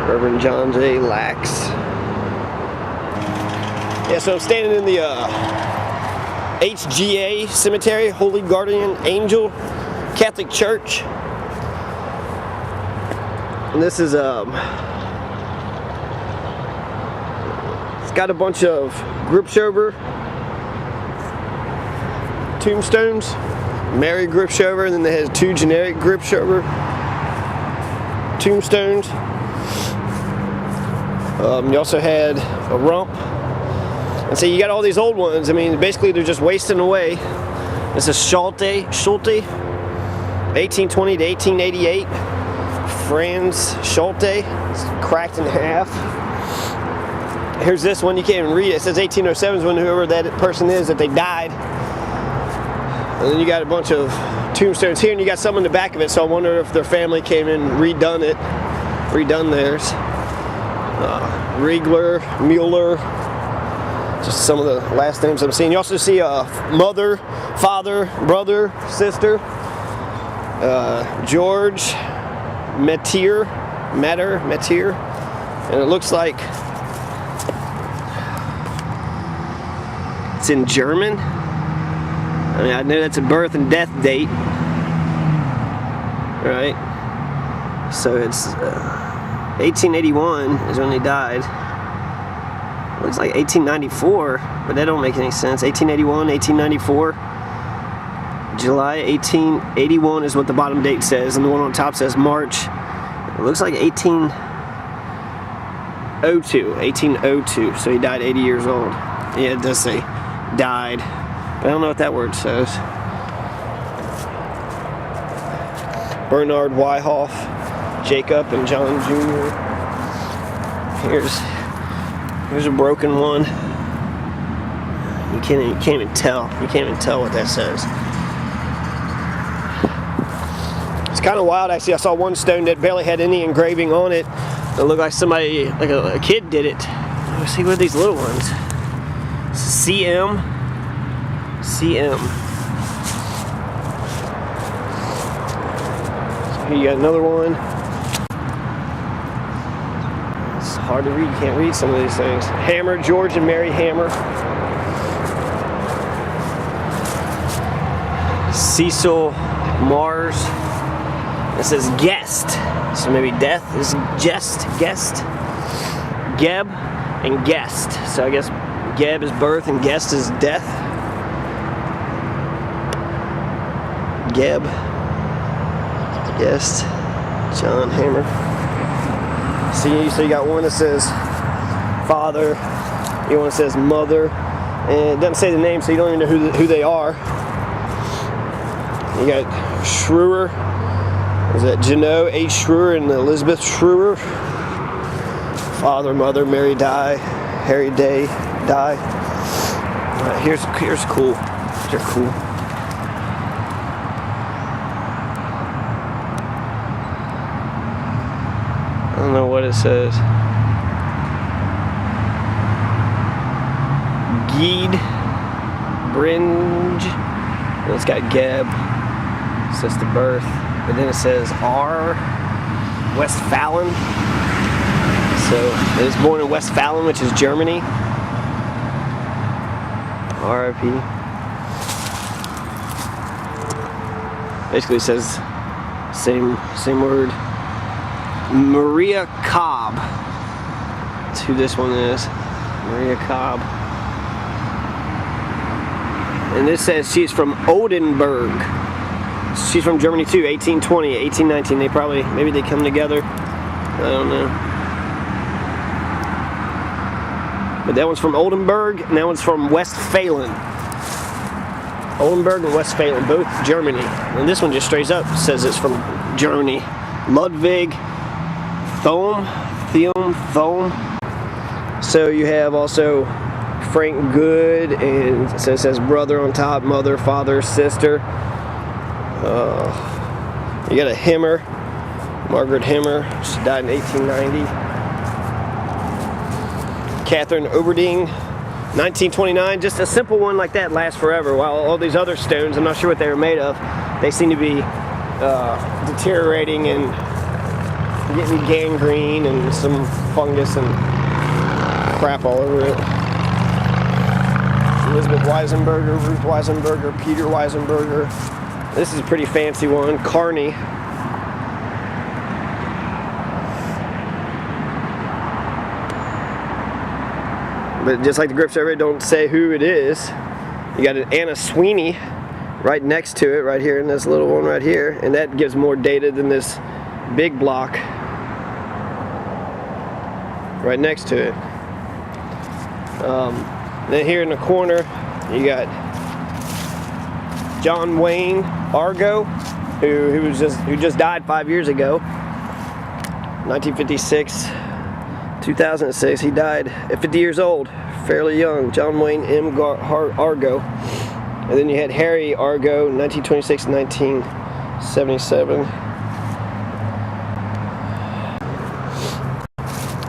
Reverend John J. Lax. Yeah, so I'm standing in the HGA Cemetery, Holy Guardian Angel Catholic Church. And this is, it's got a bunch of Gripshover tombstones. Mary Gripshover, and then they has 2 generic Gripshover tombstones. You also had a rump. And so you got all these old ones. I mean, basically they're just wasting away. This is Schulte, 1820 to 1888. Franz Schulte, it's cracked in half. Here's this one, you can't even read it. It says 1807 is when whoever that person is that they died. And then you got a bunch of tombstones here, and you got some in the back of it, so I wonder if their family came in and redone theirs. Riegler, Mueller, just some of the last names I'm seeing. You also see a mother, father, brother, sister, George Metier, and it looks like it's in German. I mean, I know that's a birth and death date, right? So it's 1881 is when he died. Looks like 1894, but that don't make any sense. 1881, 1894. July 1881 is what the bottom date says, and the one on top says March. It looks like 1802, so he died 80 years old. Yeah, it does say died, but I don't know what that word says. Bernard Wyhoff, Jacob and John Jr. Here's a broken one. You can't even tell. You can't even tell what that says. It's kind of wild, actually. I saw one stone that barely had any engraving on it. It looked like somebody, like a kid did it. Let's see, what are these little ones? CM. Here you got another one. It's hard to read. You can't read some of these things. Hammer, George and Mary Hammer. Cecil Mars. It says guest. So maybe death is guest. Geb and guest. So I guess Geb is birth and guest is death. Geb. Guest. John Hammer. See, so you got one that says father. You got one that says mother. And it doesn't say the name, so you don't even know who they are. You got Schrewer. Is that Janot H. Schrewer and Elizabeth Schrewer? Father, mother, Mary Dye, Harry Day Dye. Here's cool. They're cool. I don't know what it says. Geed, Bringe. And it's got Geb. It says the birth. But then it says R. Westfalen. So it was born in Westfalen, which is Germany. R.I.P. Basically it says same word. Maria Cobb. That's who this one is. Maria Cobb. And this says she's from Oldenburg. She's from Germany too, 1820, 1819. They probably, maybe they come together. I don't know. But that one's from Oldenburg, and that one's from Westfalen. Oldenburg and Westfalen, both Germany. And this one just straight up says it's from Germany. Ludwig Thom. So you have also Frank Good, and so it says brother on top, mother, father, sister. You got a Hemmer, Margaret Hemmer. She died in 1890. Catherine Oberding, 1929. Just a simple one like that lasts forever. While all these other stones, I'm not sure what they were made of. They seem to be deteriorating and getting gangrene and some fungus and crap all over it. Elizabeth Weisenberger, Ruth Weisenberger, Peter Weisenberger. This is a pretty fancy one, Carney. But just like the Gripshover, don't say who it is. You got an Anna Sweeney right next to it, right here in this little one right here, and that gives more data than this big block right next to it. Then here in the corner, you got John Wayne Argo, who just died 5 years ago, 1956, 2006. He died at 50 years old, fairly young. John Wayne M. Argo. And then you had Harry Argo, 1926 to 1977.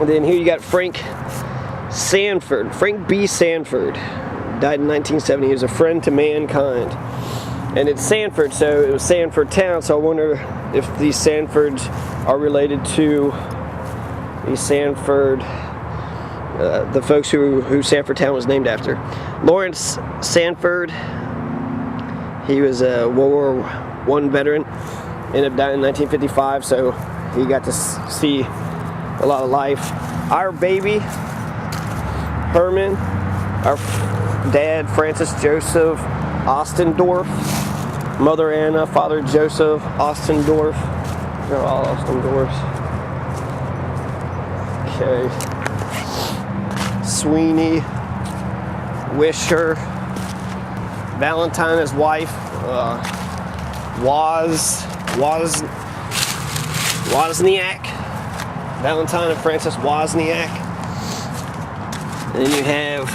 And then here you got Frank Sanford, Frank B. Sanford, died in 1970. He was a friend to mankind. And it's Sanford, so it was Sanfordtown, so I wonder if these Sanfords are related to the Sanford, the folks who Sanfordtown was named after. Lawrence Sanford, he was a World War I veteran, ended up dying in 1955, so he got to see a lot of life. Our baby, Herman, our dad, Francis Joseph Ostendorf, Mother Anna, Father Joseph Ostendorf. They're all Ostendorfs. Okay. Sweeney, Wisher, Valentine, his wife, Wozniak, Valentine and Francis Wozniak. And then you have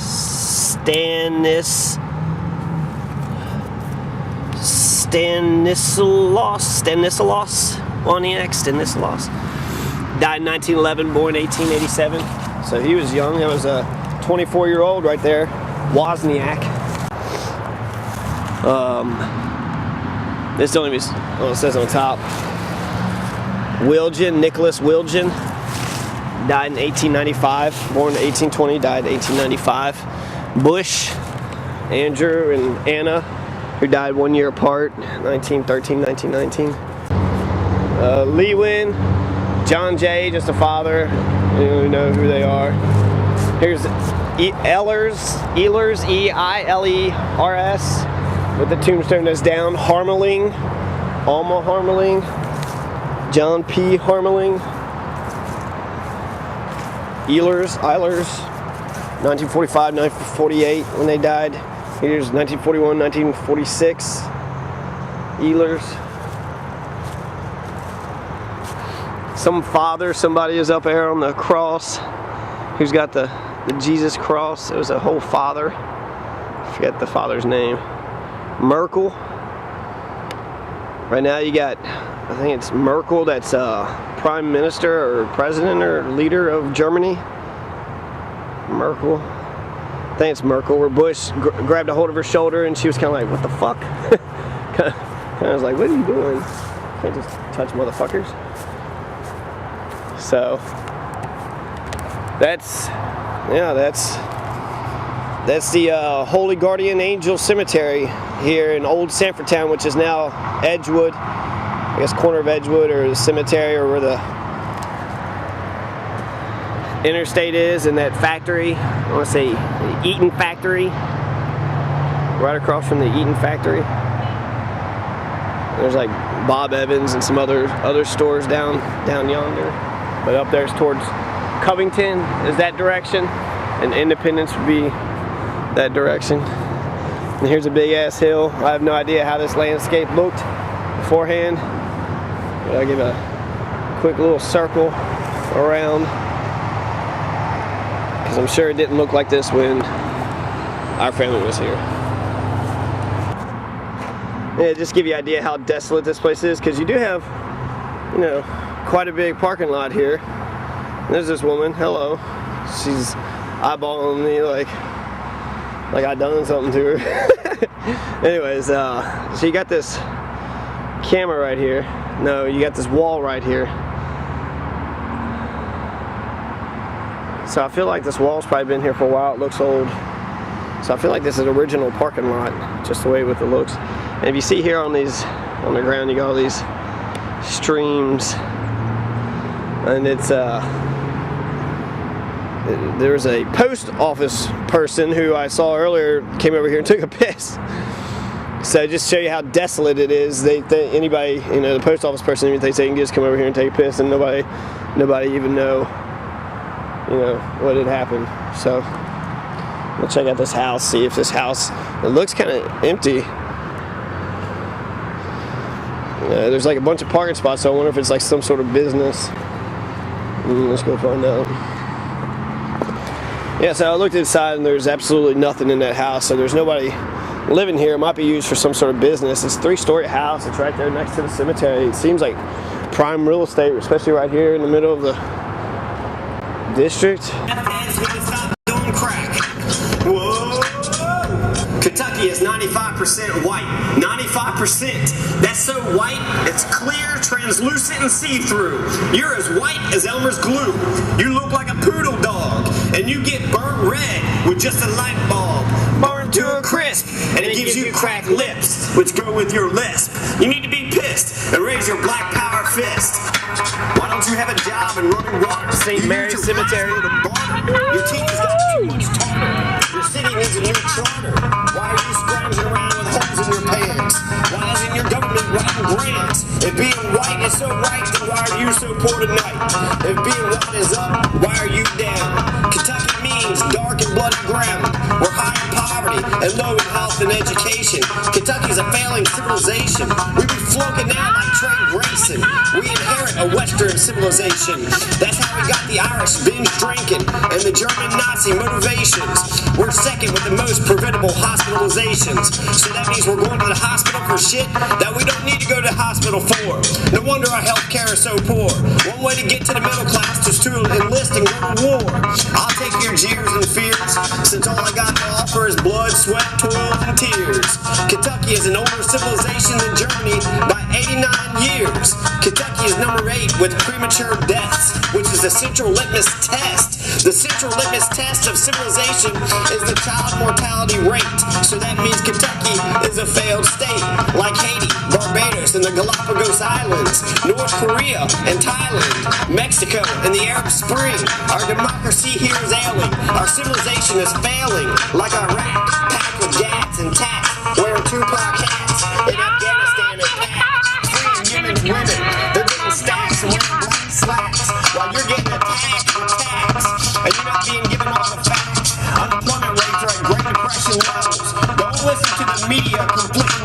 Stanislaus Wozniak, Stanislaus. Died in 1911, born 1887. So he was young. That was a 24-year-old right there, Wozniak. This don't even, well, it says on top. Wilgen, Nicholas Wilgen, died in 1895, born in 1820, died in 1895. Bush, Andrew and Anna, who died 1 year apart, 1913, 1919. Lewin, John J, just a father. You don't know who they are. Here's Ehlers, E-I-L-E-R-S, with the tombstone that's down. Harmeling, Alma Harmeling, John P. Harmeling, Ehlers, 1945, 1948 when they died. Here's 1941, 1946, Ehlers. Some father, somebody is up there on the cross, who's got the Jesus cross. It was a whole father. I forget the father's name. Merkel. Right now you got, I think it's Merkel, that's prime minister or president or leader of Germany. Merkel. I think it's Merkel, where Bush grabbed a hold of her shoulder and she was kind of like, what the fuck? Kind of was like, what are you doing? Can't just touch motherfuckers. So that's the Holy Guardian Angel Cemetery here in Old Sanfordtown, which is now Edgewood. I guess corner of Edgewood, or the cemetery, or where the interstate is, and that factory, I want to say the Eaton factory, right across from the Eaton factory. There's like Bob Evans and some other stores down yonder, but up there's towards Covington is that direction, and Independence would be that direction. And here's a big ass hill. I have no idea how this landscape looked beforehand, but I'll give a quick little circle around, because I'm sure it didn't look like this when our family was here. Yeah, just give you an idea how desolate this place is, because you do have, you know, quite a big parking lot here. And there's this woman, hello. She's eyeballing me like I done something to her. Anyways, so you got this camera right here. No, you got this wall right here. So I feel like this wall's probably been here for a while. It looks old. So I feel like this is an original parking lot, just the way with the looks. And if you see here on these, on the ground, you got all these streams, and it's there's a post office person who I saw earlier came over here and took a piss. So just show you how desolate it is. Anybody, you know, the post office person, they say you can just come over here and take a piss, and nobody even know, you know, what had happened. So we'll check out this house, see if this house, it looks kind of empty. There's like a bunch of parking spots, so I wonder if it's like some sort of business. Let's go find out. Yeah, so I looked inside and there's absolutely nothing in that house, so there's nobody living here. It might be used for some sort of business. It's a 3-story house. It's right there next to the cemetery. It seems like prime real estate, especially right here in the middle of the district. Kentucky is 95% white. 95%. That's so white, it's clear, translucent, and see-through. You're as white as Elmer's glue. You look like a poodle dog, and you get burnt red with just a light bulb. Burned to a crisp, and it gives you cracked lips, which go with your lisp. You need to be pissed and raise your black power fist. Why don't you have a job and run water? St. Mary's Cemetery. Your teeth has got too much tartar. Your city needs a new charter. Why are you scrounging around with holes in your pants? Why isn't your government writing grants? If being white is so right, then why are you so poor tonight? If being white is up, why are you down? Kentucky means dark and bloody ground. We're high in poverty and low in health and education. Kentucky's a failing civilization. We be flunking out like Trey Grayson. We inherit a Western civilization. That's how we got the Irish binge drinking and the German Nazi motivations. We're second with the most preventable hospitalizations. So that means we're going to the hospital for shit that we don't need to go to the hospital for. No wonder our health care is so poor. One way to get to the middle class is to enlist and go to war. I'll take your jeers and fears, since all I got to offer is blood, sweat, toil, and tears. Kentucky is an older civilization than Germany by 89 years. Kentucky is number 8 with premature deaths, which is the central litmus test. The central litmus test of civilization is the child mortality rate. So that means Kentucky is a failed state, like Haiti, Barbados, and the Galapagos Islands, North Korea and Thailand, Mexico, and the Arab Spring. Our democracy here is ailing. Our civilization is failing, like Iraq, packed with gats and tats, wearing Tupac hats in Afghanistan and Pakistan. Freeing Yemen's women, they're getting stacks and wearing black slacks, while you're getting attacked with tax, and you're not being given all the facts. Unemployment rates are at Great Depression levels. Don't listen to the media completely.